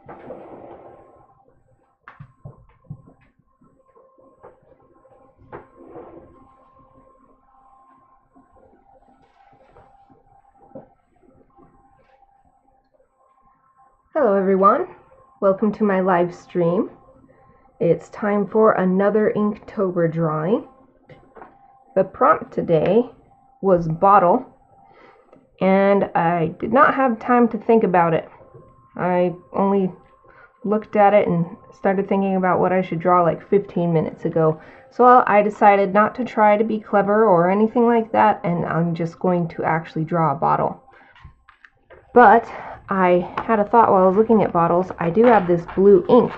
Hello everyone, welcome to my live stream. It's time for another Inktober drawing. The prompt today was bottle, and I did not have time to think about it. I only looked at it and started thinking about what I should draw like 15 minutes ago. So I decided not to try to be clever or anything like that, and I'm just going to actually draw a bottle. But I had a thought while I was looking at bottles. I do have this blue ink.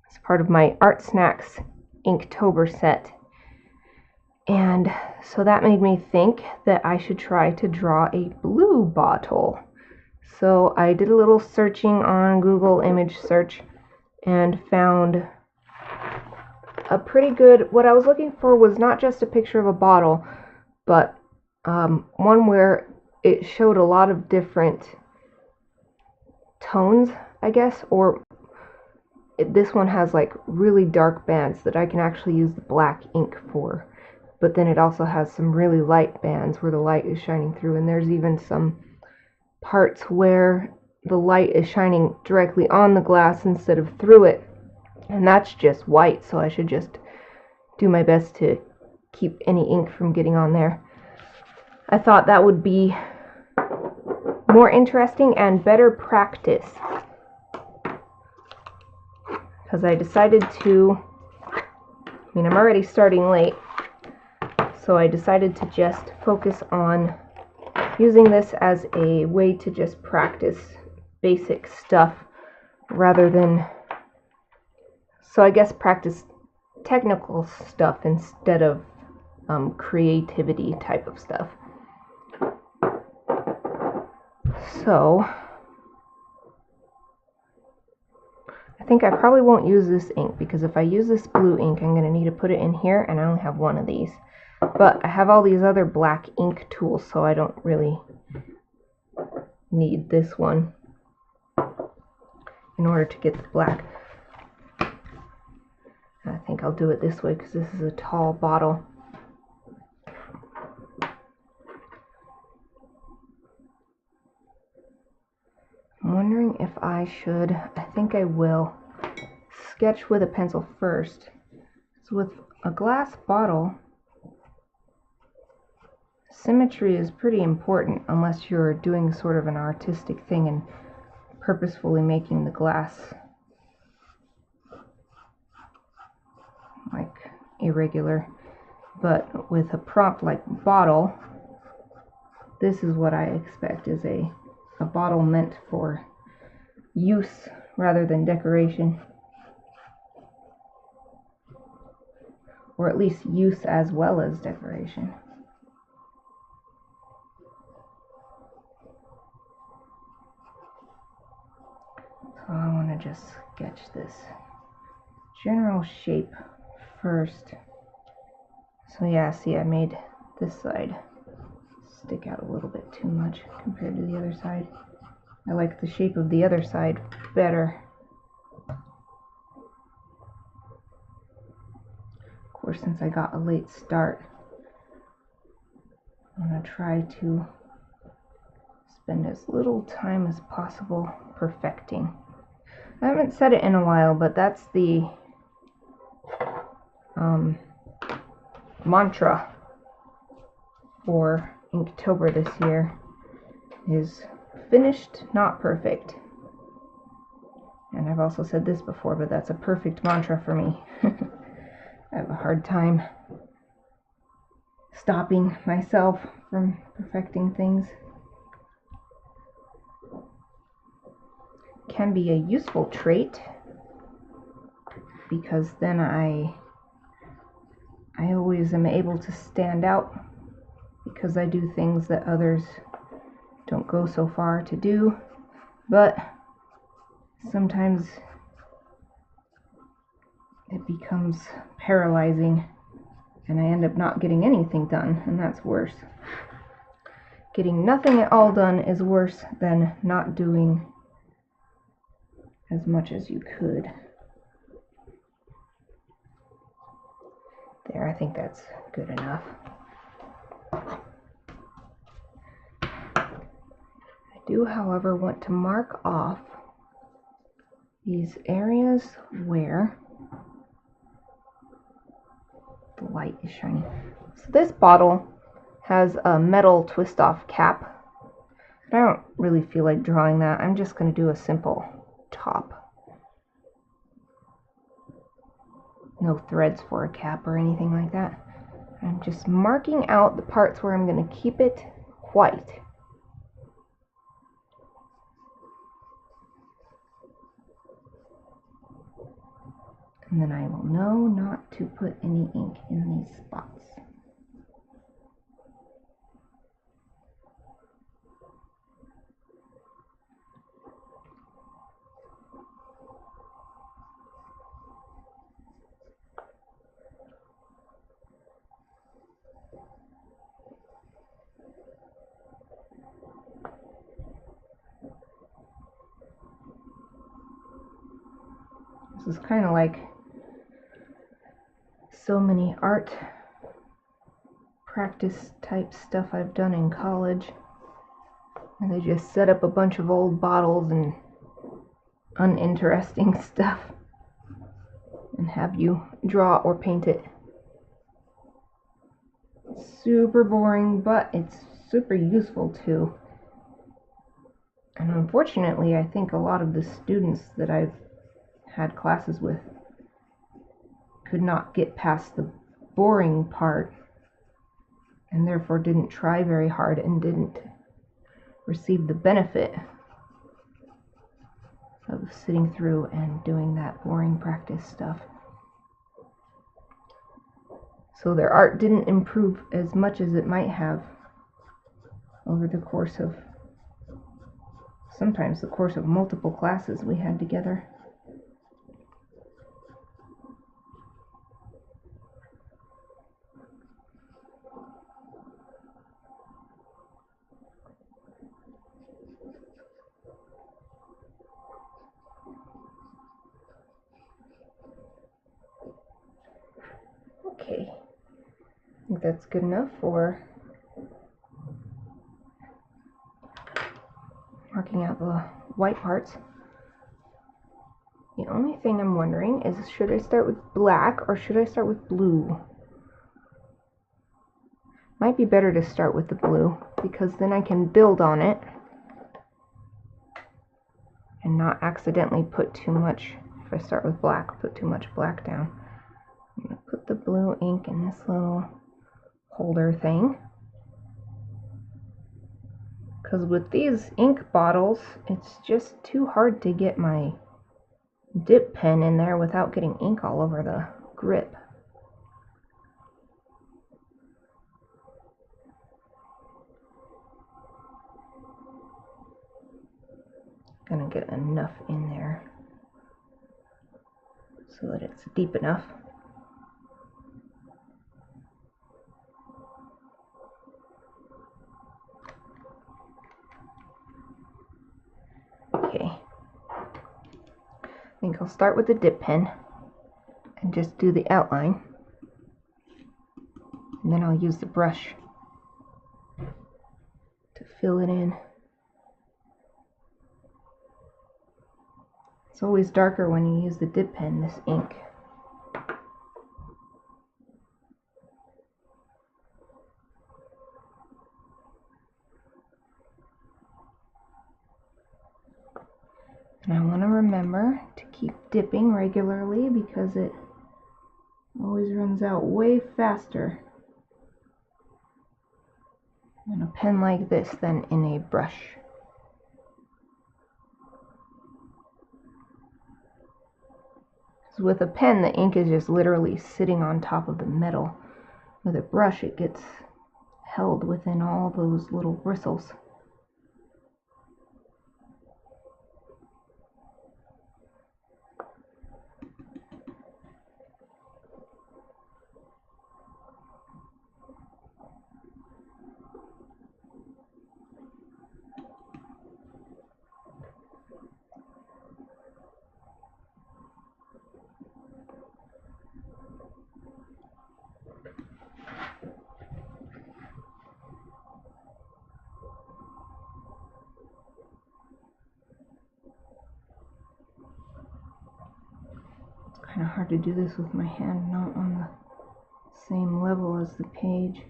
It's part of my ArtSnacks Inktober set. And so that made me think that I should try to draw a blue bottle. So I did a little searching on Google image search and found a pretty good, what I was looking for was not just a picture of a bottle, but one where it showed a lot of different tones, I guess, or this one has like really dark bands that I can actually use the black ink for, but then it also has some really light bands where the light is shining through, and there's even some parts where the light is shining directly on the glass instead of through it, and that's just white, so I should just do my best to keep any ink from getting on there. I thought that would be more interesting and better practice, because I decided to, I'm already starting late, so I decided to just focus on using this as a way to just practice basic stuff rather than, so I guess practice technical stuff instead of creativity type of stuff. So I think I probably won't use this ink, because if I use this blue ink, I'm going to need to put it in here, and I only have one of these. But I have all these other black ink tools, so I don't really need this one in order to get the black. I think I'll do it this way because this is a tall bottle. I'm wondering if I should, I think I will, sketch with a pencil first. So with a glass bottle, symmetry is pretty important unless you're doing sort of an artistic thing and purposefully making the glass like irregular. But with a prompt like bottle, this is what I expect, is a bottle meant for use rather than decoration, or at least use as well as decoration. So I want to just sketch this general shape first. So yeah, see, I made this side stick out a little bit too much compared to the other side. I like the shape of the other side better. Of course, since I got a late start, I'm going to try to spend as little time as possible perfecting. I haven't said it in a while, but that's the mantra for Inktober this year, is finished, not perfect. And I've also said this before, but that's a perfect mantra for me. I have a hard time stopping myself from perfecting things. Can be a useful trait, because then I always am able to stand out, because I do things that others don't go so far to do. But sometimes it becomes paralyzing and I end up not getting anything done, and that's worse. Getting nothing at all done is worse than not doing as much as you could. There, I think that's good enough. I do, however, want to mark off these areas where the light is shining. So this bottle has a metal twist-off cap. But I don't really feel like drawing that. I'm just going to do a simple top. No threads for a cap or anything like that. I'm just marking out the parts where I'm going to keep it white. And then I will know not to put any ink in these spots. This is kind of like so many art practice type stuff I've done in college, and they just set up a bunch of old bottles and uninteresting stuff and have you draw or paint it. Super boring, but it's super useful too. And unfortunately, I think a lot of the students that I've had classes with could not get past the boring part and therefore didn't try very hard and didn't receive the benefit of sitting through and doing that boring practice stuff. So their art didn't improve as much as it might have over the course of, sometimes the course of multiple classes we had together. Okay, I think that's good enough for marking out the white parts. The only thing I'm wondering is, should I start with black or should I start with blue? Might be better to start with the blue, because then I can build on it and not accidentally put too much, if I start with black, put too much black down. I'm going to put the blue ink in this little holder thing, because with these ink bottles, it's just too hard to get my dip pen in there without getting ink all over the grip. Gonna get enough in there so that it's deep enough. Okay, I think I'll start with the dip pen and just do the outline, and then I'll use the brush to fill it in. It's always darker when you use the dip pen, this ink. And I want to remember to keep dipping regularly, because it always runs out way faster in a pen like this than in a brush. With a pen, the ink is just literally sitting on top of the metal. With a brush, it gets held within all those little bristles. kind of hard to do this with my hand not on the same level as the page.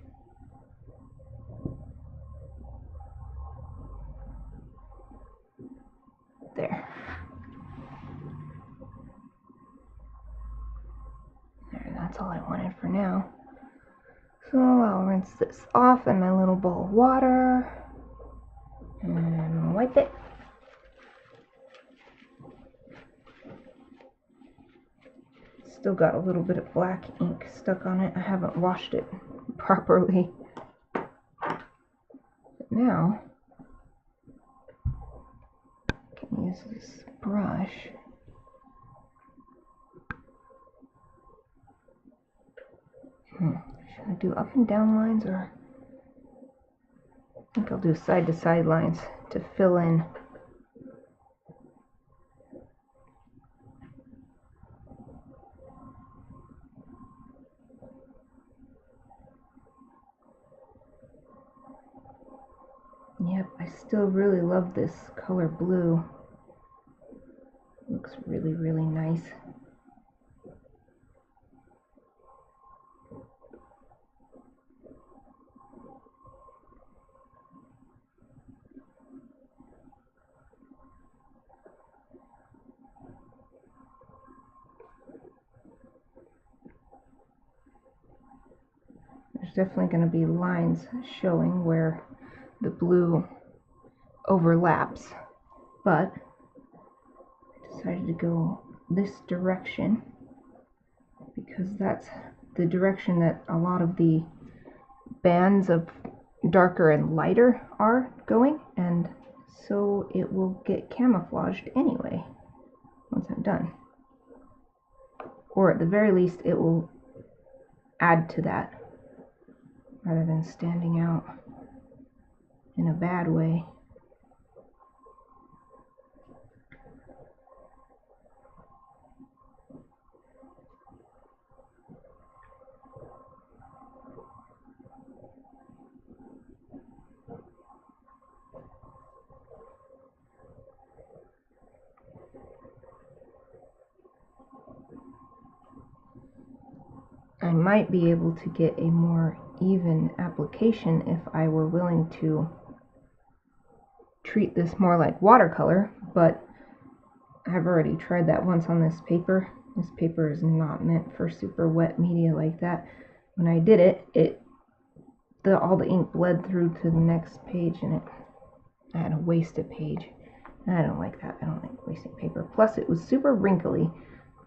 There. There, that's all I wanted for now. So I'll rinse this off in my little bowl of water and wipe it. Still got a little bit of black ink stuck on it. I haven't washed it properly. But now I can use this brush. Should I do up and down lines, or I think I'll do side to side lines to fill in. Yep, I still really love this color blue. Looks really, really nice. There's definitely going to be lines showing where the blue overlaps, but I decided to go this direction because that's the direction that a lot of the bands of darker and lighter are going, and so it will get camouflaged anyway once I'm done, or at the very least it will add to that rather than standing out in a bad way. I might be able to get a more even application if I were willing to treat this more like watercolor, but I've already tried that once on this paper. This paper is not meant for super wet media like that. When I did it, all the ink bled through to the next page, and I had to waste a page. And I don't like that. I don't like wasting paper. Plus, it was super wrinkly.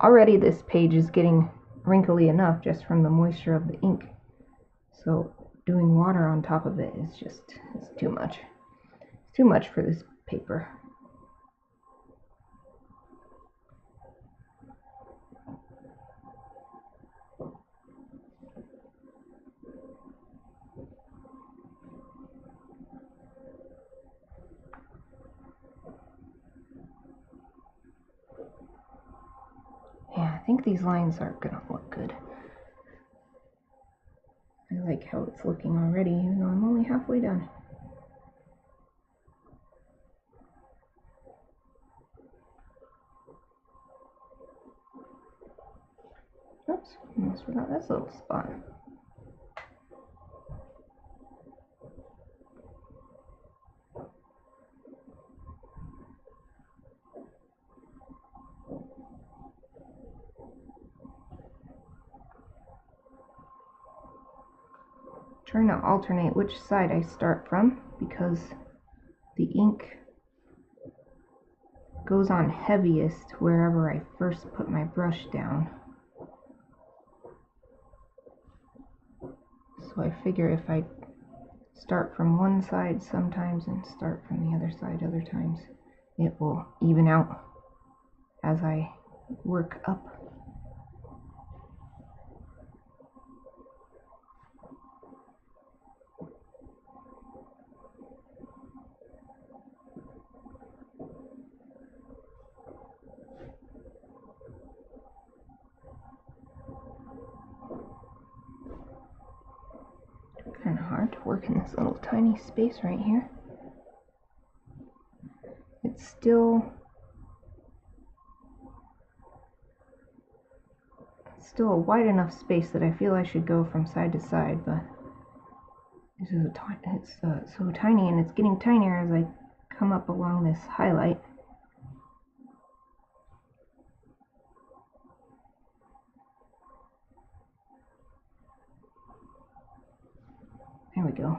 Already this page is getting wrinkly enough just from the moisture of the ink. So doing water on top of it is just, it's too much. It's too much for this paper. Yeah, I think these lines are gonna look good. I like how it's looking already, even though I'm only halfway done. Oops, almost forgot this little spot. Trying to alternate which side I start from because the ink goes on heaviest wherever I first put my brush down. So I figure if I start from one side sometimes and start from the other side other times, it will even out as I work up. Kind of hard to work in this little tiny space right here. It's still still a wide enough space that I feel I should go from side to side, but this is it's so tiny, and it's getting tinier as I come up along this highlight. There we go.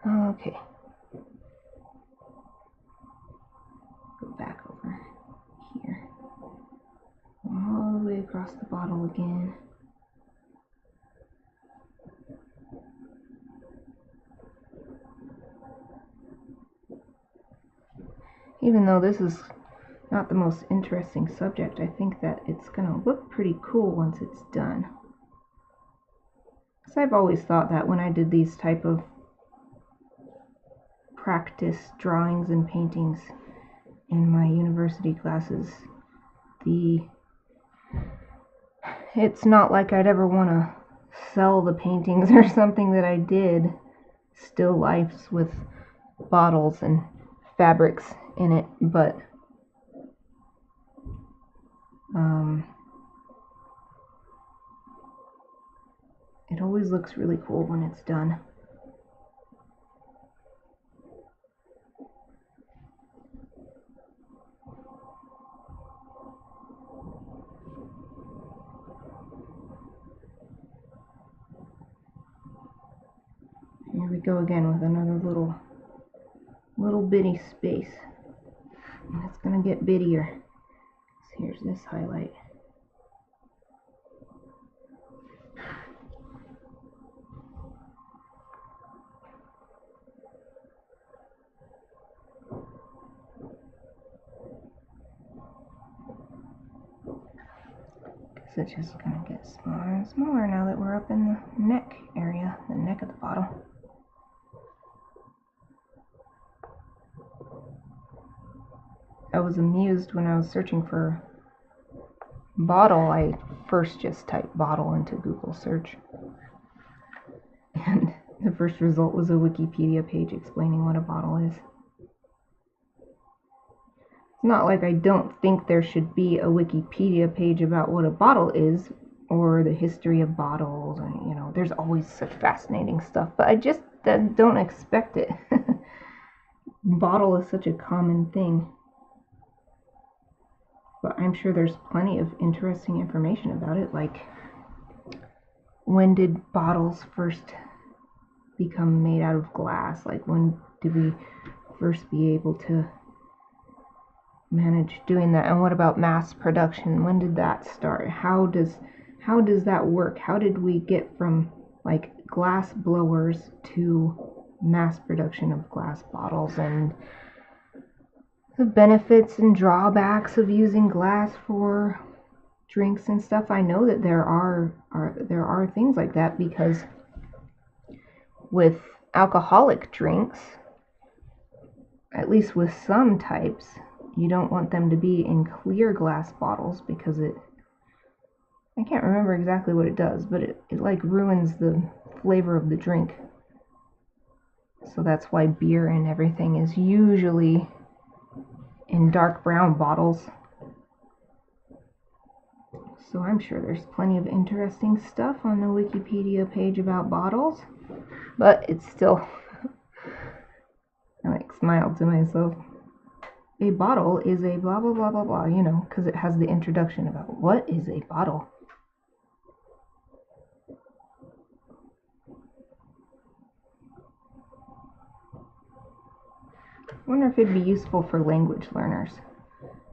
Okay. Go back over here. All the way across the bottle again. Even though this is not the most interesting subject, I think that it's going to look pretty cool once it's done. Because I've always thought that when I did these type of practice drawings and paintings in my university classes, it's not like I'd ever want to sell the paintings or something that I did. Still lifes with bottles and fabrics in it, but it always looks really cool when it's done. Here we go again with another little bitty space. And it's gonna get bittier. So here's this highlight. It's just gonna get smaller and smaller now that we're up in the neck area, the neck of the bottle. I was amused when I was searching for bottle. I first just typed bottle into Google search, and the first result was a Wikipedia page explaining what a bottle is. It's not like I don't think there should be a Wikipedia page about what a bottle is or the history of bottles, and you know, there's always such fascinating stuff, but I just don't expect it. Bottle is such a common thing. But I'm sure there's plenty of interesting information about it, like when did bottles first become made out of glass? Like when did we first be able to manage doing that? And what about mass production? When did that start? How does that work? How did we get from like glass blowers to mass production of glass bottles, and the benefits and drawbacks of using glass for drinks and stuff? I know that there are things like that, because with alcoholic drinks, at least with some types, you don't want them to be in clear glass bottles, because I can't remember exactly what it does, but it like ruins the flavor of the drink. So that's why beer and everything is usually in dark brown bottles. So I'm sure there's plenty of interesting stuff on the Wikipedia page about bottles, but it's still, I like smiled to myself. A bottle is a blah blah blah blah blah, you know, because it has the introduction about what is a bottle. I wonder if it'd be useful for language learners.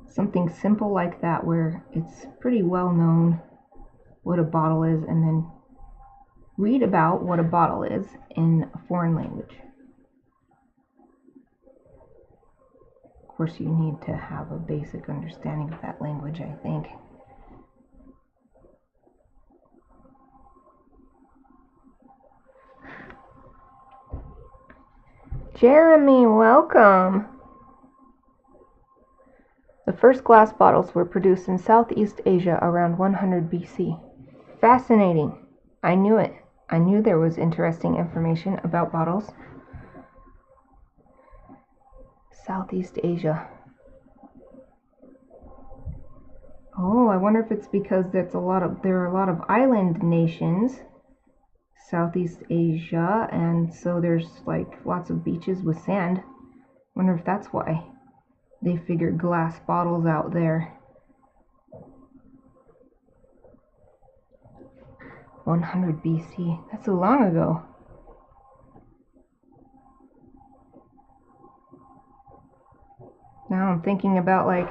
Something simple like that, where it's pretty well known what a bottle is, and then read about what a bottle is in a foreign language. Of course, you need to have a basic understanding of that language, I think. Jeremy, welcome! The first glass bottles were produced in Southeast Asia around 100 BC. Fascinating. I knew it. I knew there was interesting information about bottles. Southeast Asia. Oh, I wonder if it's because there are a lot of island nations, Southeast Asia, and so there's like lots of beaches with sand. Wonder if that's why they figured glass bottles out there. 100 BC. That's so long ago. Now I'm thinking about like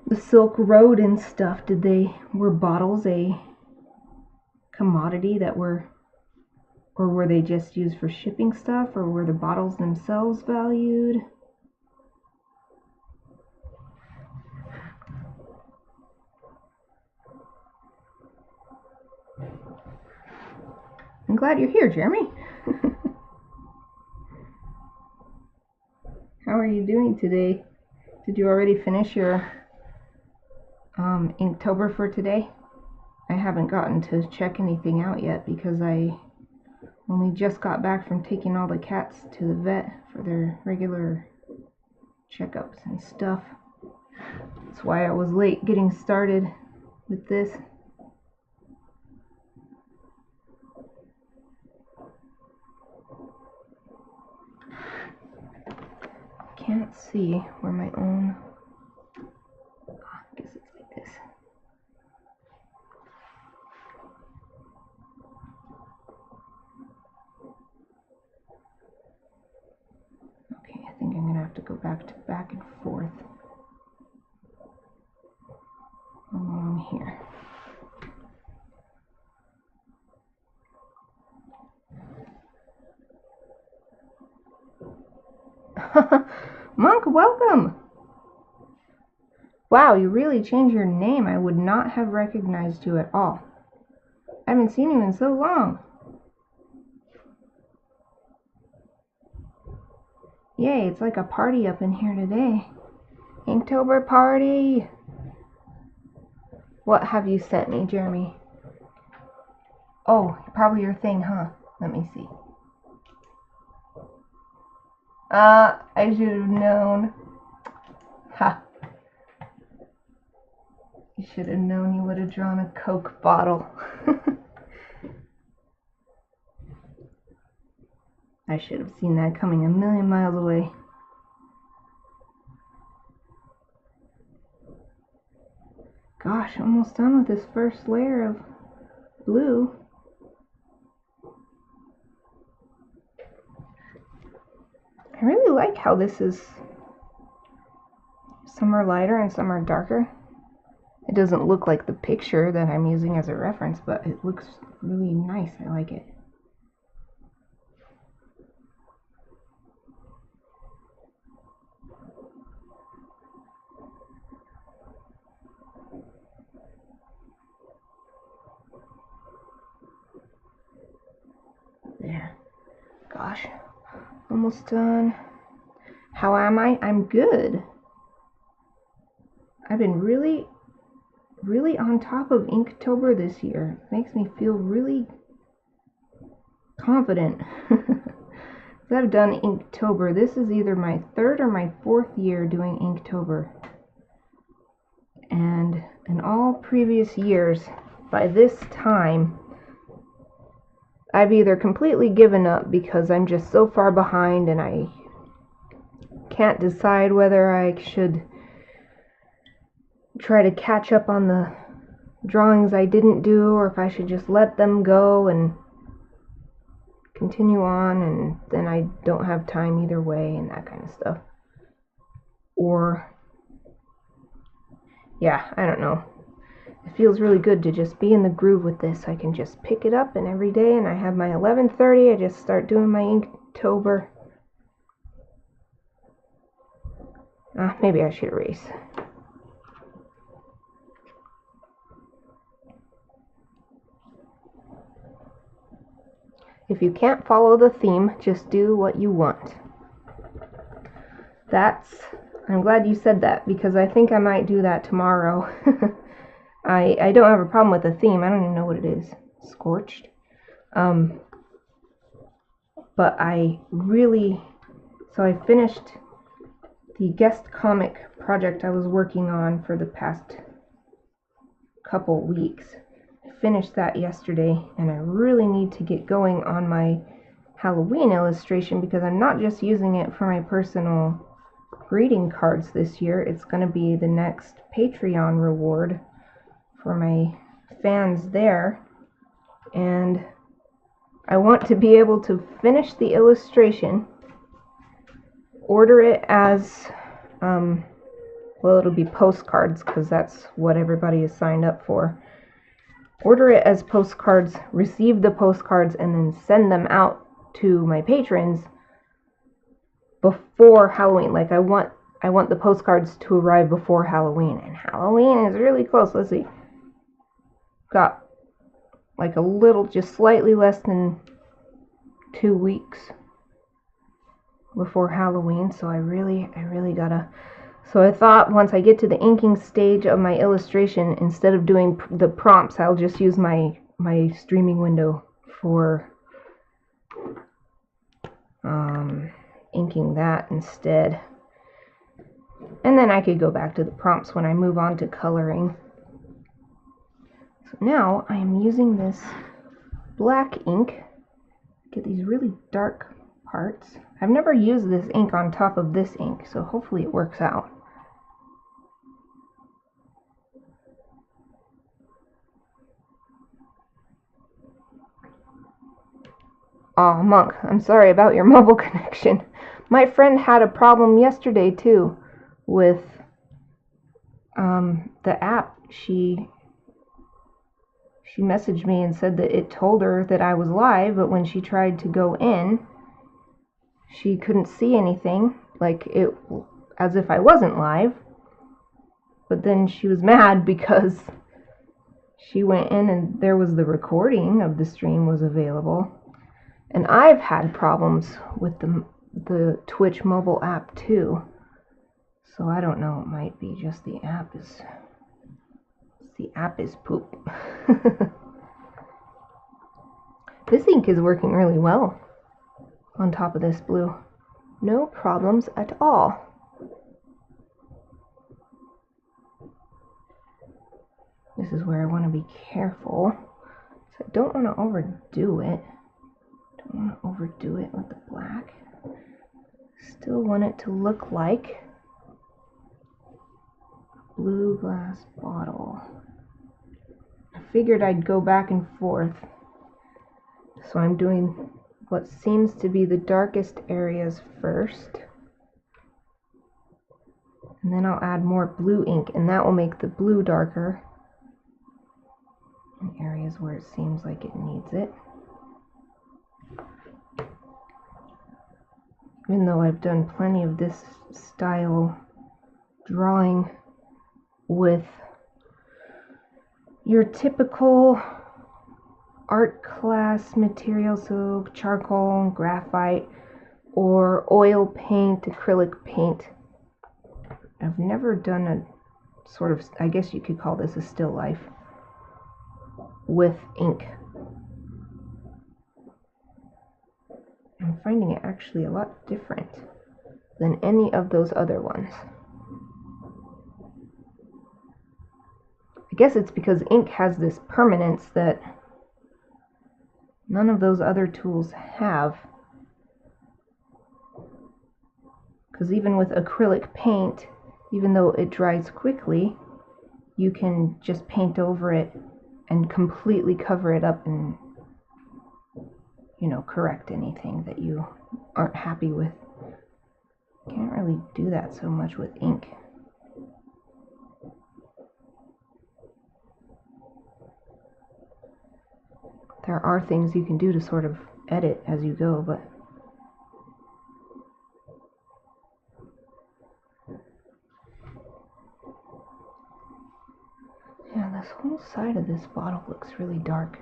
the Silk Road and stuff. Were bottles a commodity or were they just used for shipping stuff, or were the bottles themselves valued? I'm glad you're here, Jeremy. How are you doing today? Did you already finish your Inktober for today? I haven't gotten to check anything out yet because I only just got back from taking all the cats to the vet for their regular checkups and stuff. That's why I was late getting started with this. Can't see where my own, I guess it's like this. Okay, I think I'm gonna have to go back and forth along here. Monk, welcome! Wow, you really changed your name. I would not have recognized you at all. I haven't seen you in so long. Yay, it's like a party up in here today. Inktober party! What have you sent me, Jeremy? Oh, probably your thing, huh? Let me see. I should have known. Ha. You should have known you would have drawn a Coke bottle. I should have seen that coming a million miles away. Gosh, almost done with this first layer of blue. I really like how this is, some are lighter and some are darker. It doesn't look like the picture that I'm using as a reference, but it looks really nice. I like it. There. Gosh, almost done. How am I? I'm good. I've been really on top of Inktober this year. It makes me feel really confident. I've done Inktober. This is either my third or my fourth year doing Inktober. And in all previous years, by this time, I've either completely given up because I'm just so far behind and I can't decide whether I should try to catch up on the drawings I didn't do, or if I should just let them go and continue on, and then I don't have time either way and that kind of stuff. Or, yeah, I don't know. It feels really good to just be in the groove with this. I can just pick it up, and every day, and I have my 11:30, I just start doing my Inktober. Maybe I should erase. If you can't follow the theme, just do what you want. I'm glad you said that, because I think I might do that tomorrow. I don't have a problem with the theme. I don't even know what it is. Scorched. But I finished the guest comic project I was working on for the past couple weeks. I finished that yesterday, and I really need to get going on my Halloween illustration because I'm not just using it for my personal greeting cards this year. It's going to be the next Patreon reward for my fans there, and I want to be able to finish the illustration, order it as well, it'll be postcards because that's what everybody is signed up for. Order it as postcards, receive the postcards, and then send them out to my patrons before Halloween. Like I want the postcards to arrive before Halloween, and Halloween is really close. Let's see. Got like a little, just slightly less than 2 weeks before Halloween, so I really gotta. So I thought once I get to the inking stage of my illustration, instead of doing the prompts, I'll just use my streaming window for inking that instead. And then I could go back to the prompts when I move on to coloring. So now I am using this black ink, get these really dark parts. I've never used this ink on top of this ink, so hopefully it works out. Aw, Monk, I'm sorry about your mobile connection. My friend had a problem yesterday too with the app. She messaged me and said that it told her that I was live, but when she tried to go in, she couldn't see anything, like it, as if I wasn't live. But then she was mad because she went in and there was the recording of the stream was available. And I've had problems with the Twitch mobile app too. So I don't know, it might be just the app is poop. This ink is working really well on top of this blue. No problems at all. This is where I want to be careful. So I don't want to overdo it. Don't want to overdo it with the black. Still want it to look like a blue glass bottle. I figured I'd go back and forth. So I'm doing what seems to be the darkest areas first. And then I'll add more blue ink, and that will make the blue darker in areas where it seems like it needs it. Even though I've done plenty of this style drawing with your typical art class material, so charcoal, graphite, or oil paint, acrylic paint. I've never done a sort of, I guess you could call this a still life with ink. I'm finding it actually a lot different than any of those other ones. I guess it's because ink has this permanence that none of those other tools have. Because even with acrylic paint, even though it dries quickly, you can just paint over it and completely cover it up and, you know, correct anything that you aren't happy with. Can't really do that so much with ink. There are things you can do to sort of edit as you go, but yeah, this whole side of this bottle looks really dark.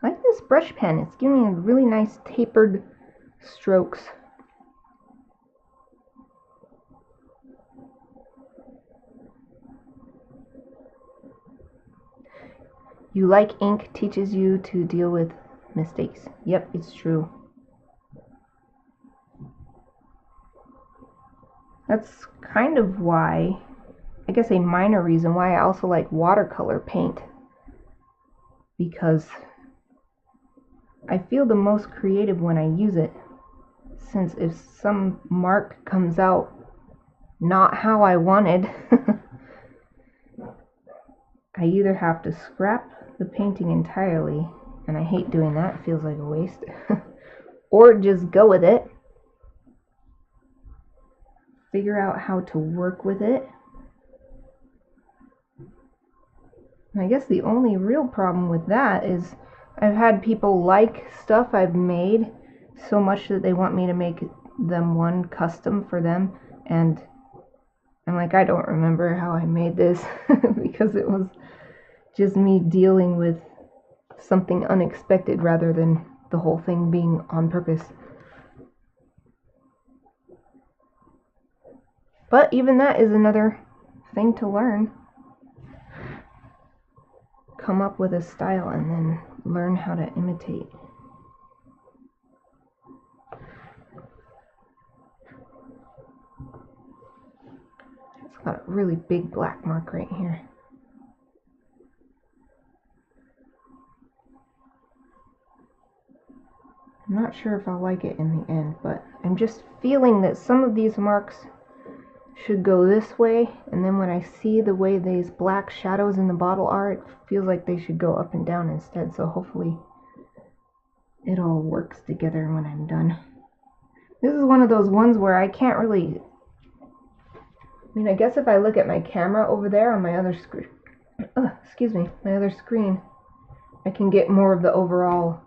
I like this brush pen. It's giving me really nice tapered strokes. You like ink teaches you to deal with mistakes. Yep, it's true. That's kind of why, I guess a minor reason why I also like watercolor paint, because I feel the most creative when I use it, since if some mark comes out not how I wanted, I either have to scrap the painting entirely, and I hate doing that, it feels like a waste, or just go with it, figure out how to work with it. And I guess the only real problem with that is I've had people like stuff I've made so much that they want me to make them one custom for them, and I'm like, I don't remember how I made this because it was just me dealing with something unexpected rather than the whole thing being on purpose. But even that is another thing to learn. Come up with a style and then learn how to imitate. It's got a really big black mark right here. I'm not sure if I'll like it in the end, but I'm just feeling that some of these marks should go this way, and then when I see the way these black shadows in the bottle are, it feels like they should go up and down instead, so hopefully it all works together when I'm done. This is one of those ones where I can't really, I mean, I guess if I look at my camera over there on my other screen, my other screen, I can get more of the overall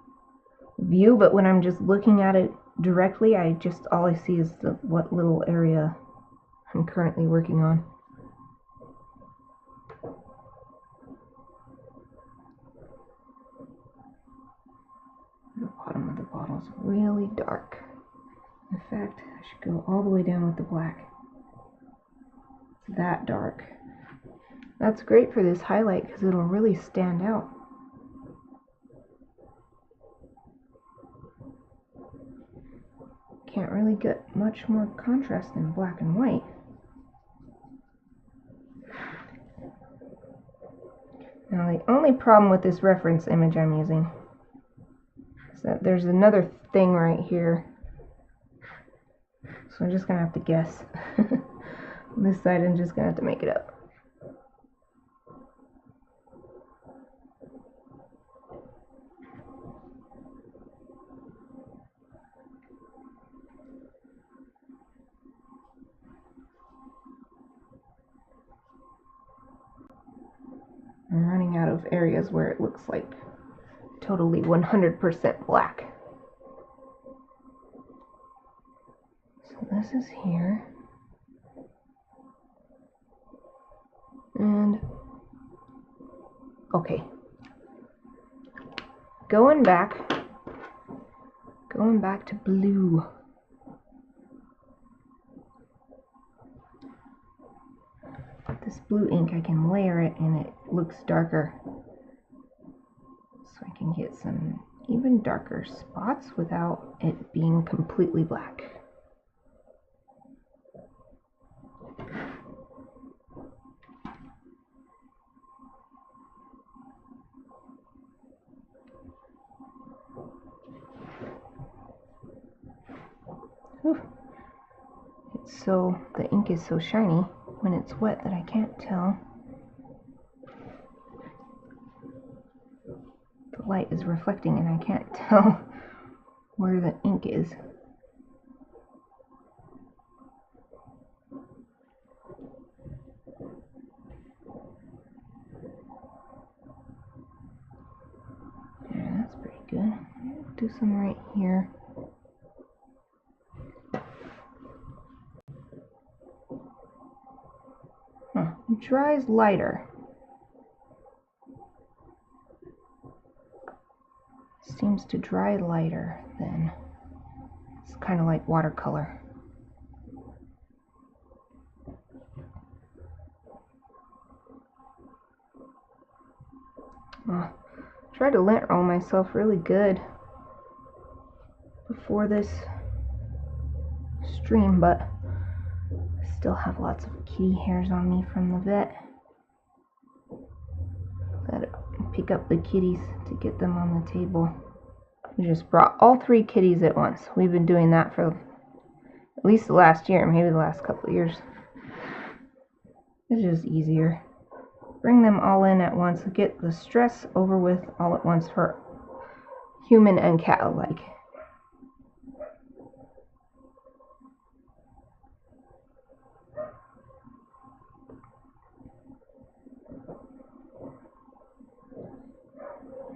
view, but when I'm just looking at it directly, all I see is what little area I'm currently working on. The bottom of the bottle is really dark. In fact, I should go all the way down with the black. It's that dark. That's great for this highlight because it'll really stand out. Can't really get much more contrast than black and white. Now the only problem with this reference image I'm using is that there's another thing right here. So I'm just going to have to guess. On this side I'm just going to have to make it up. I'm running out of areas where it looks like totally 100% black. So this is here. And okay. Going back to blue. This blue ink, I can layer it and it looks darker. So I can get some even darker spots without it being completely black. Whew. The ink is so shiny when it's wet that I can't tell. The light is reflecting and I can't tell where the ink is. Yeah, that's pretty good. Do some right here. It dries lighter. Seems to dry lighter than, it's kind of like watercolor. Tried to lint roll myself really good before this stream, but I still have lots of kitty hairs on me from the vet. Gotta pick up the kitties to get them on the table. We just brought all 3 kitties at once. We've been doing that for at least the last year, maybe the last couple of years. It's just easier. Bring them all in at once, get the stress over with all at once for human and cat alike.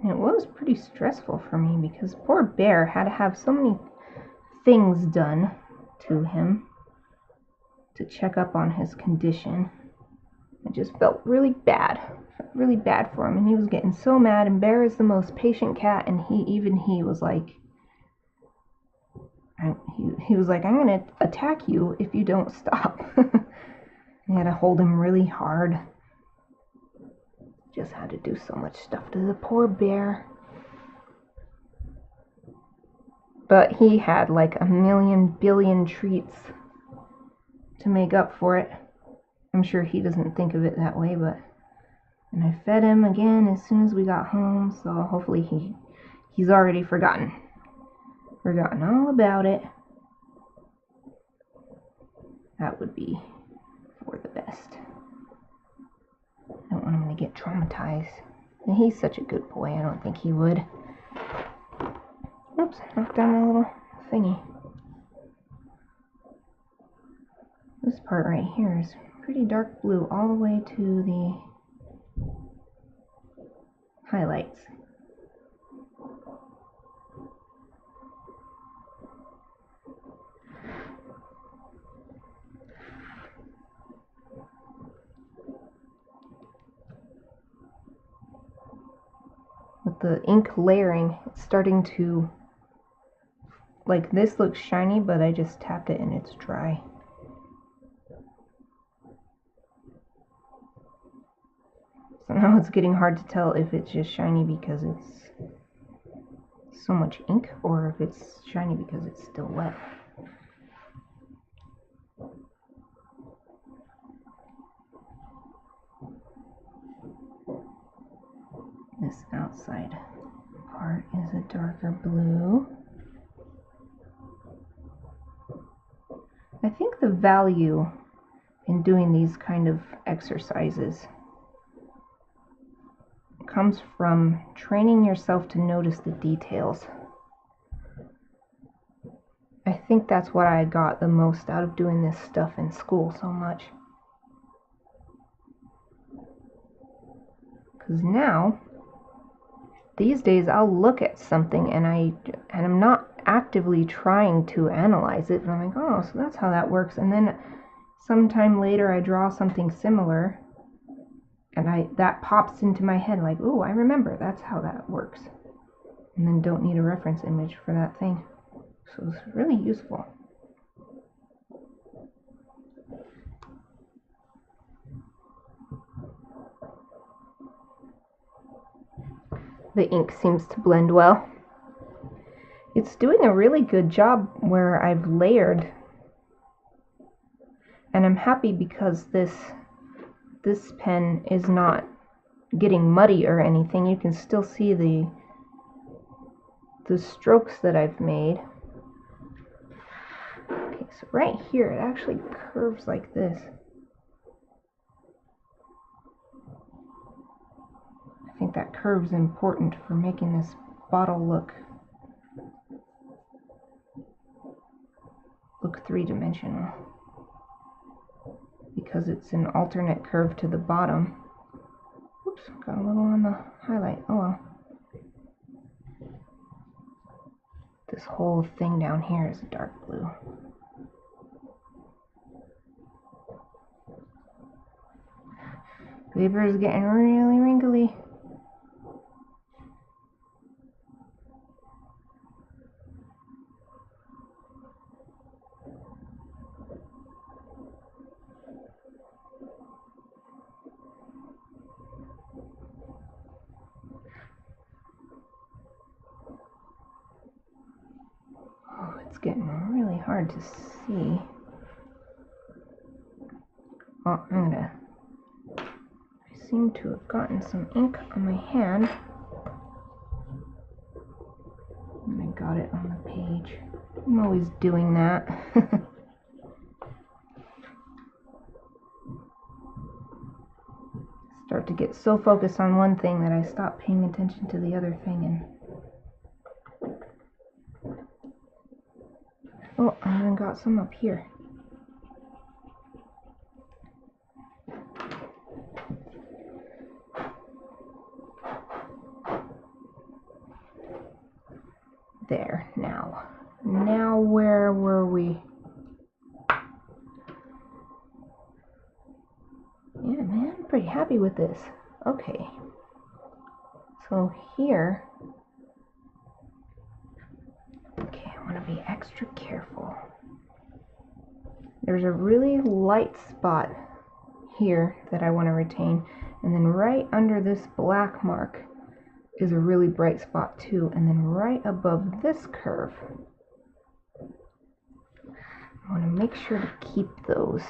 And it was pretty stressful for me because poor Bear had to have so many things done to him to check up on his condition. I just felt really bad for him, and he was getting so mad. And Bear is the most patient cat, and he was like, he was like, I'm gonna attack you if you don't stop. I had to hold him really hard. Just had to do so much stuff to the poor Bear. But he had like a million billion treats to make up for it. I'm sure he doesn't think of it that way, but... And I fed him again as soon as we got home, so hopefully he's already forgotten all about it. That would be for the best. I don't want him to get traumatized. And he's such a good boy, I don't think he would. Oops, knocked down my little thingy. This part right here is pretty dark blue all the way to the highlights. With the ink layering, it's starting to, like, this looks shiny, but I just tapped it and it's dry. So now it's getting hard to tell if it's just shiny because it's so much ink or if it's shiny because it's still wet. This outside part is a darker blue. I think the value in doing these kind of exercises comes from training yourself to notice the details. I think that's what I got the most out of doing this stuff in school so much. Because now, these days I'll look at something and I'm not actively trying to analyze it, but I'm like, oh, so that's how that works. And then sometime later I draw something similar and that pops into my head like, oh, I remember, that's how that works. And then don't need a reference image for that thing. So it's really useful. The ink seems to blend well. It's doing a really good job where I've layered. And I'm happy because this pen is not getting muddy or anything. You can still see the strokes that I've made. Okay, so right here it actually curves like this. I think that curve's important for making this bottle look three-dimensional, because it's an alternate curve to the bottom. Oops, got a little on the highlight. Oh well. This whole thing down here is a dark blue. Paper is getting really wrinkly. Oh, it's getting really hard to see. Well, I seem to have gotten some ink on my hand. And I got it on the page. I'm always doing that. Start to get so focused on one thing that I stop paying attention to the other thing. Oh, I even got some up here. There, now. Now where were we? Yeah, man, I'm pretty happy with this. Okay. So here, okay, I want to be extra careful. There's a really light spot here that I want to retain, and then right under this black mark is a really bright spot too, and then right above this curve, I want to make sure to keep those.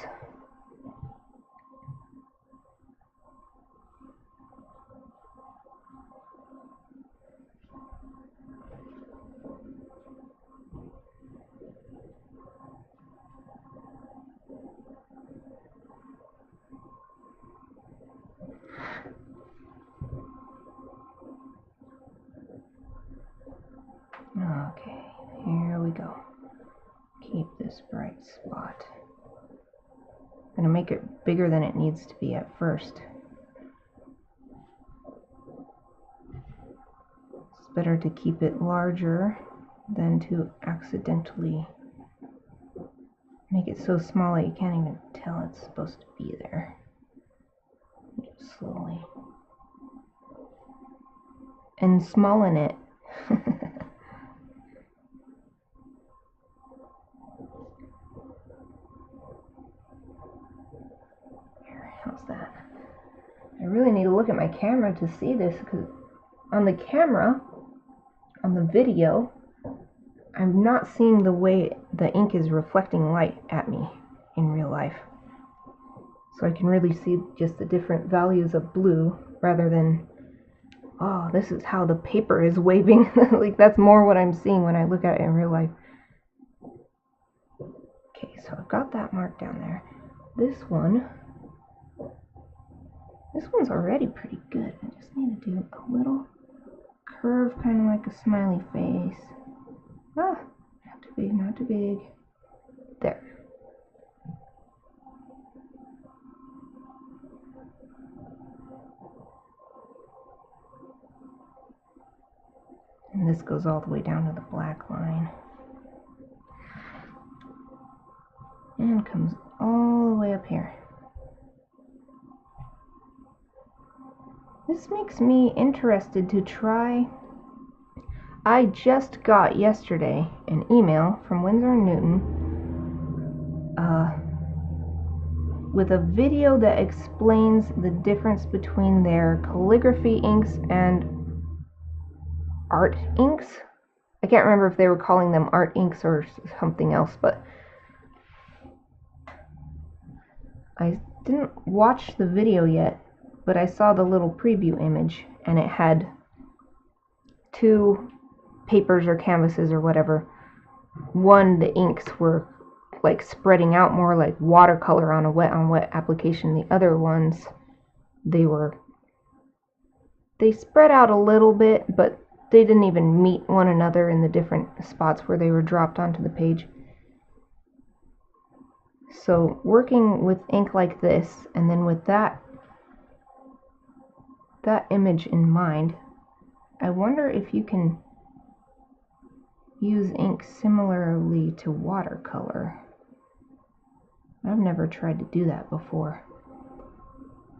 Okay, here we go. Keep this bright spot. I'm going to make it bigger than it needs to be at first. It's better to keep it larger than to accidentally make it so small that you can't even tell it's supposed to be there. Just slowly. And smallen it. How's that? I really need to look at my camera to see this, because on the camera, on the video, I'm not seeing the way the ink is reflecting light at me in real life. So I can really see just the different values of blue rather than, oh, this is how the paper is waving. Like, that's more what I'm seeing when I look at it in real life. Okay, so I've got that mark down there. This one's already pretty good. I just need to do a little curve, kind of like a smiley face. Ah, not too big, not too big. There. And this goes all the way down to the black line. And comes all the way up here. This makes me interested to try. I just got yesterday an email from Winsor & Newton with a video that explains the difference between their calligraphy inks and art inks. I can't remember if they were calling them art inks or something else, but I didn't watch the video yet, but I saw the little preview image, and it had two papers or canvases or whatever. One, the inks were like spreading out more like watercolor on a wet application. The other ones, they spread out a little bit, but they didn't even meet one another in the different spots where they were dropped onto the page. So working with ink like this, and then with that image in mind, I wonder if you can use ink similarly to watercolor. I've never tried to do that before.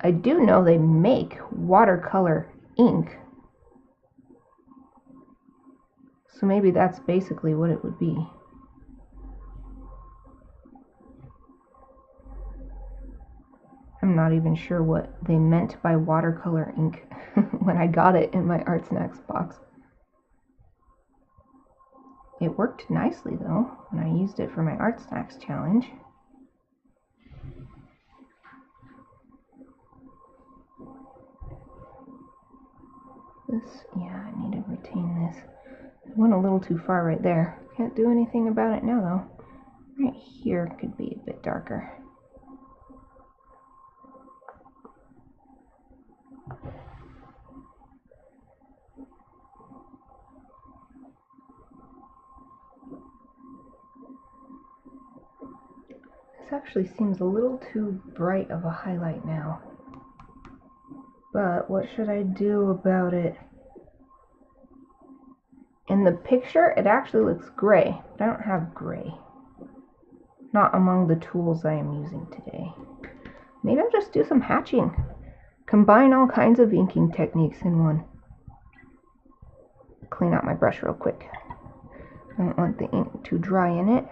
I do know they make watercolor ink, so maybe that's basically what it would be. I'm not even sure what they meant by watercolor ink when I got it in my ArtSnacks box. It worked nicely though when I used it for my ArtSnacks challenge. This, yeah, I need to retain this. I went a little too far right there. Can't do anything about it now though. Right here could be a bit darker. This actually seems a little too bright of a highlight now. But what should I do about it? In the picture, it actually looks gray, but I don't have gray. Not among the tools I am using today. Maybe I'll just do some hatching. Combine all kinds of inking techniques in one. Clean out my brush real quick. I don't want the ink too dry in it.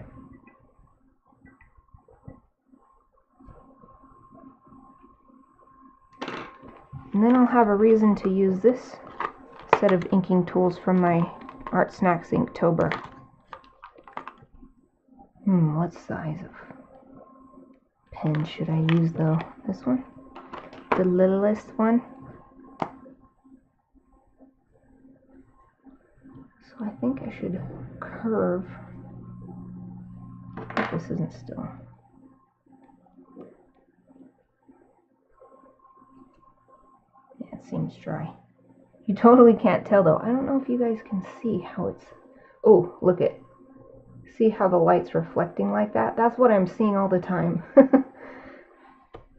And then I'll have a reason to use this set of inking tools from my ArtSnacks Inktober. What size of pen should I use though? This one? The littlest one? So I think I should curve. Hope this isn't still. Yeah, it seems dry. You totally can't tell though. I don't know if you guys can see how it's... Oh, look it. See how the light's reflecting like that? That's what I'm seeing all the time.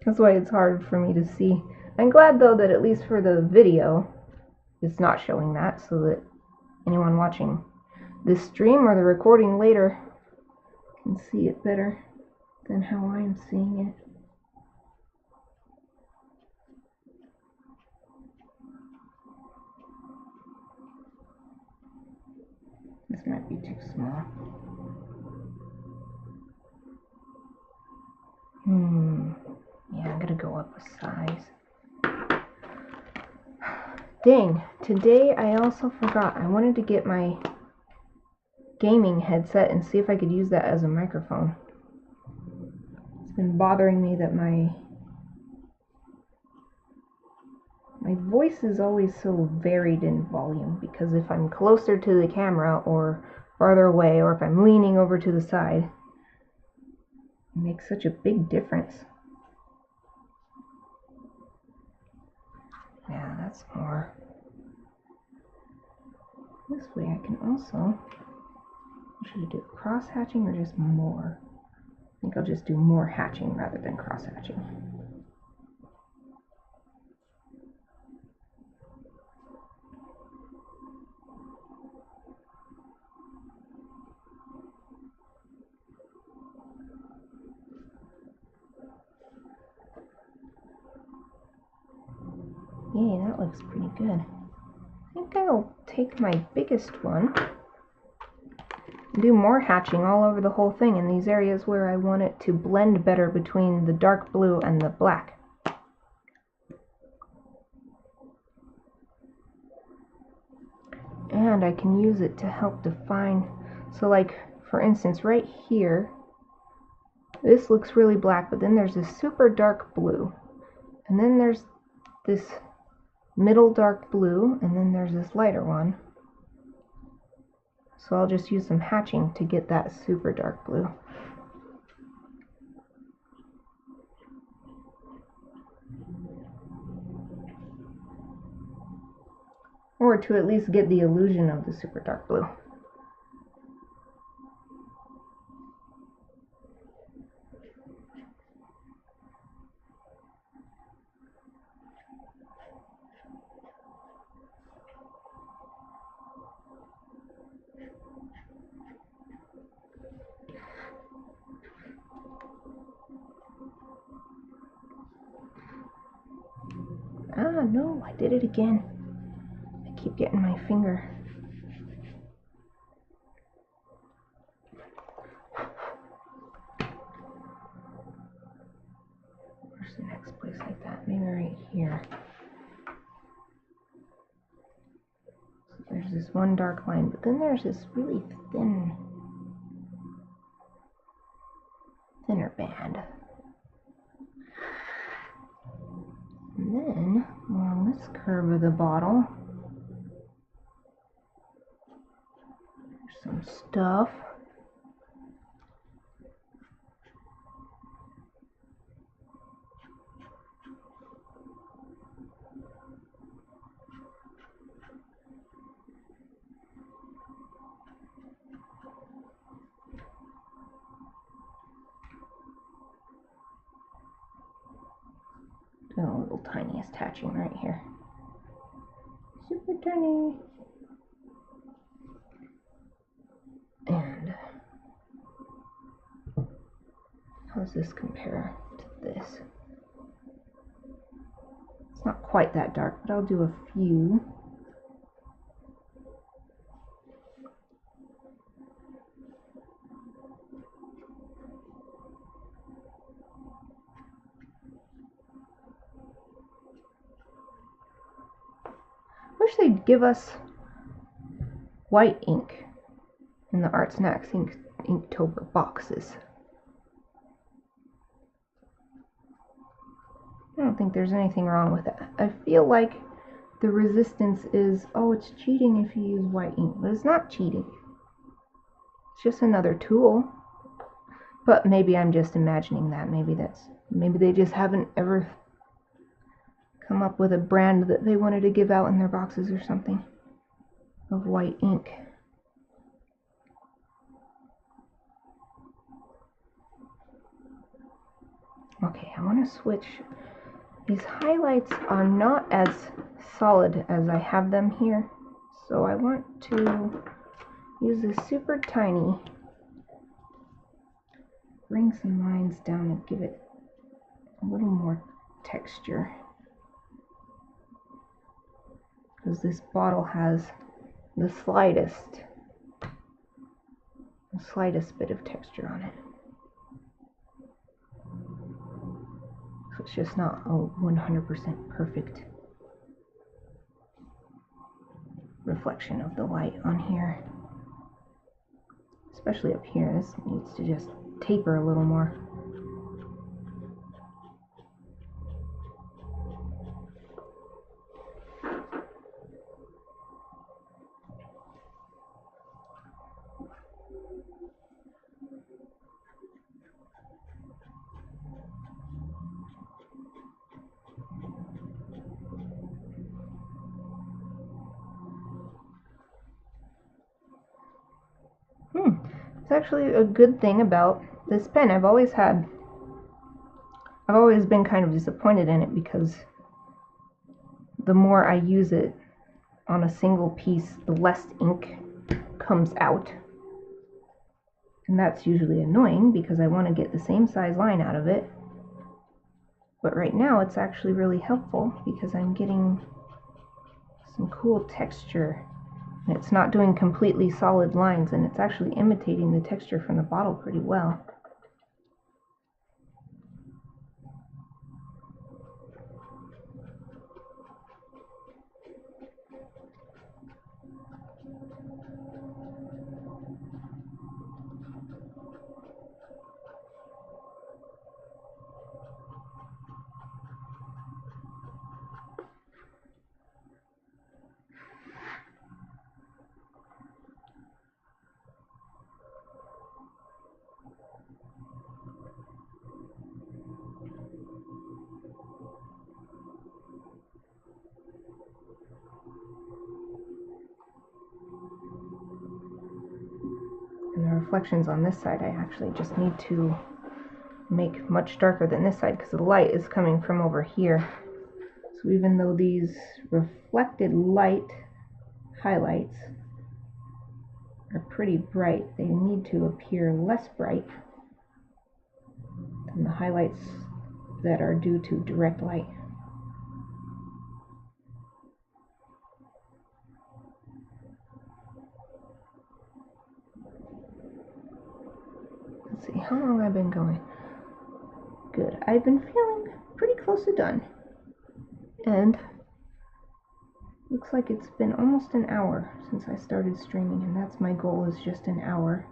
That's why it's hard for me to see. I'm glad though that at least for the video, it's not showing that, so that anyone watching this stream or the recording later can see it better than how I'm seeing it. This might be too small. Yeah, I'm gonna go up a size. Dang, today I also forgot. I wanted to get my gaming headset and see if I could use that as a microphone. It's been bothering me that my voice is always so varied in volume, because if I'm closer to the camera or farther away, or if I'm leaning over to the side, it makes such a big difference. Yeah, that's more. This way I can also, should I do cross hatching or just more? I think I'll just do more hatching rather than cross hatching. Yay, that looks pretty good. I think I'll take my biggest one and do more hatching all over the whole thing in these areas where I want it to blend better between the dark blue and the black. And I can use it to help define, so like for instance right here, this looks really black, but then there's this super dark blue, and then there's this middle dark blue, and then there's this lighter one. So I'll just use some hatching to get that super dark blue. Or to at least get the illusion of the super dark blue. Ah, no, I did it again. I keep getting my finger. Where's the next place like that? Maybe right here. So there's this one dark line, but then there's this really thinner band. And then, along this curve of the bottle, some stuff. A little tiny attaching right here. Super tiny. And how does this compare to this? It's not quite that dark, but I'll do a few. Wish they'd give us white ink in the ArtSnacks Inktober boxes. I don't think there's anything wrong with that. I feel like the resistance is, oh, it's cheating if you use white ink, but it's not cheating. It's just another tool. But maybe I'm just imagining that. Maybe they just haven't ever come up with a brand that they wanted to give out in their boxes or something of white ink. Okay, I want to switch. These highlights are not as solid as I have them here, so I want to use this super tiny, bring some lines down and give it a little more texture. Because this bottle has the slightest bit of texture on it. So it's just not a 100% perfect reflection of the light on here. Especially up here, this needs to just taper a little more. It's actually a good thing about this pen. I've always been kind of disappointed in it because the more I use it on a single piece, the less ink comes out. And that's usually annoying because I want to get the same size line out of it. But right now it's actually really helpful because I'm getting some cool texture. And it's not doing completely solid lines, and it's actually imitating the texture from the bottle pretty well. And the reflections on this side, I actually just need to make much darker than this side because the light is coming from over here. So even though these reflected light highlights are pretty bright, they need to appear less bright than the highlights that are due to direct light. Let's see, how long have I been going? Good. I've been feeling pretty close to done. And looks like it's been almost an hour since I started streaming, and that's my goal, is just an hour.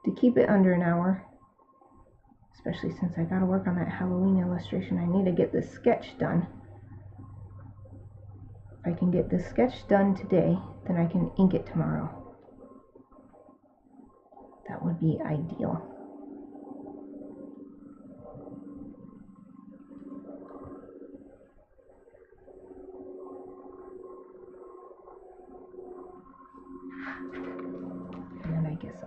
To keep it under an hour. Especially since I gotta work on that Halloween illustration. I need to get this sketch done. If I can get this sketch done today, then I can ink it tomorrow. that would be ideal. And then I guess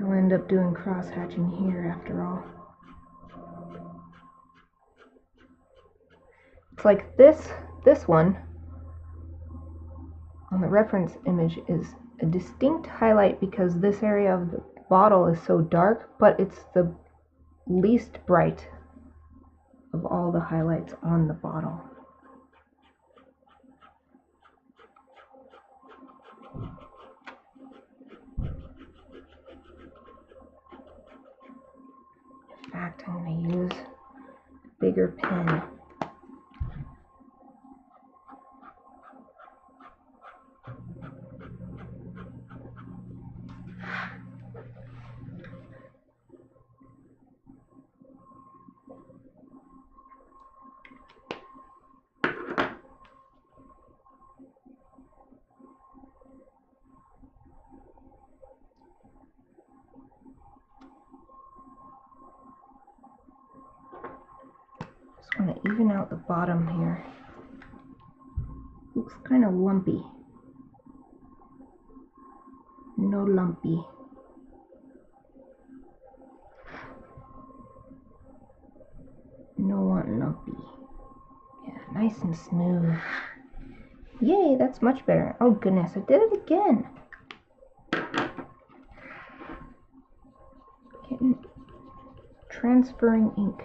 I'll end up doing cross hatching here after all. It's like this one on the reference image is a distinct highlight because this area of the bottle is so dark, but it's the least bright of all the highlights on the bottle. In fact, I'm going to use a bigger pen. Just want to even out the bottom here. Looks kind of lumpy. No lumpy. No want lumpy. Yeah, nice and smooth. Yay, that's much better. Oh goodness, I did it again. Transferring ink.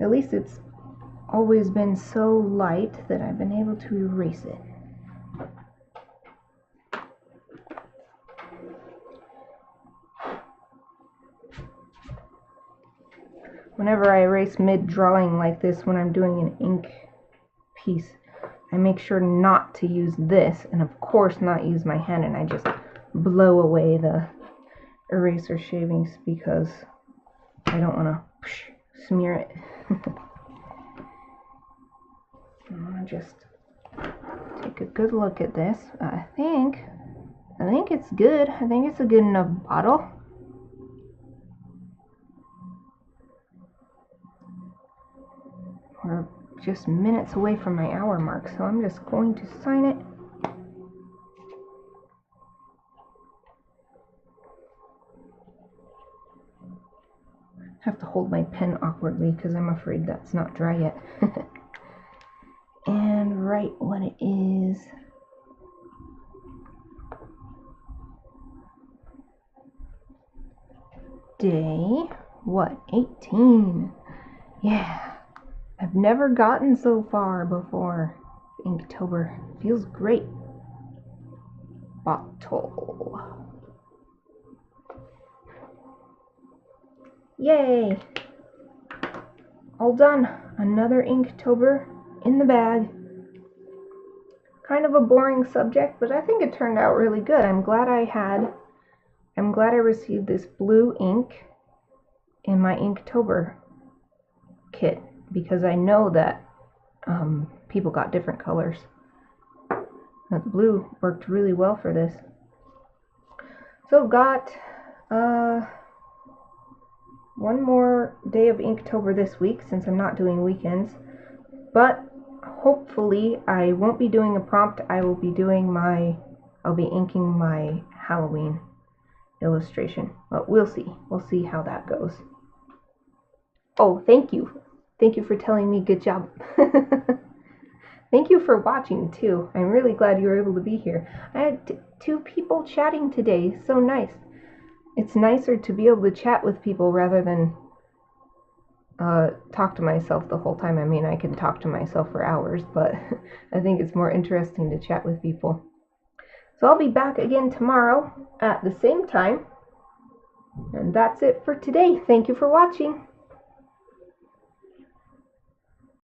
At least it's always been so light that I've been able to erase it. Whenever I erase mid-drawing like this when I'm doing an ink piece, I make sure not to use this, and of course not use my hand, and I just blow away the eraser shavings because I don't want to smear it. I'm gonna just take a good look at this. I think it's good. I think it's a good enough bottle. We're just minutes away from my hour mark, so I'm just going to sign it. I have to hold my pen awkwardly because I'm afraid that's not dry yet. And write what it is. Day, what, 18? Yeah, I've never gotten so far before. Inktober feels great. Bottle. Yay! All done. Another Inktober in the bag. Kind of a boring subject, but I think it turned out really good. I'm glad I received this blue ink in my Inktober kit because I know that people got different colors. But the blue worked really well for this. So I've got one more day of Inktober this week since I'm not doing weekends, but hopefully I won't be doing a prompt. I'll be inking my Halloween illustration, but we'll see how that goes. Oh, thank you for telling me good job. Thank you for watching too. I'm really glad you were able to be here. I had two people chatting today. So nice. It's nicer to be able to chat with people rather than talk to myself the whole time. I mean, I can talk to myself for hours, but I think it's more interesting to chat with people. So I'll be back again tomorrow at the same time. And that's it for today. Thank you for watching.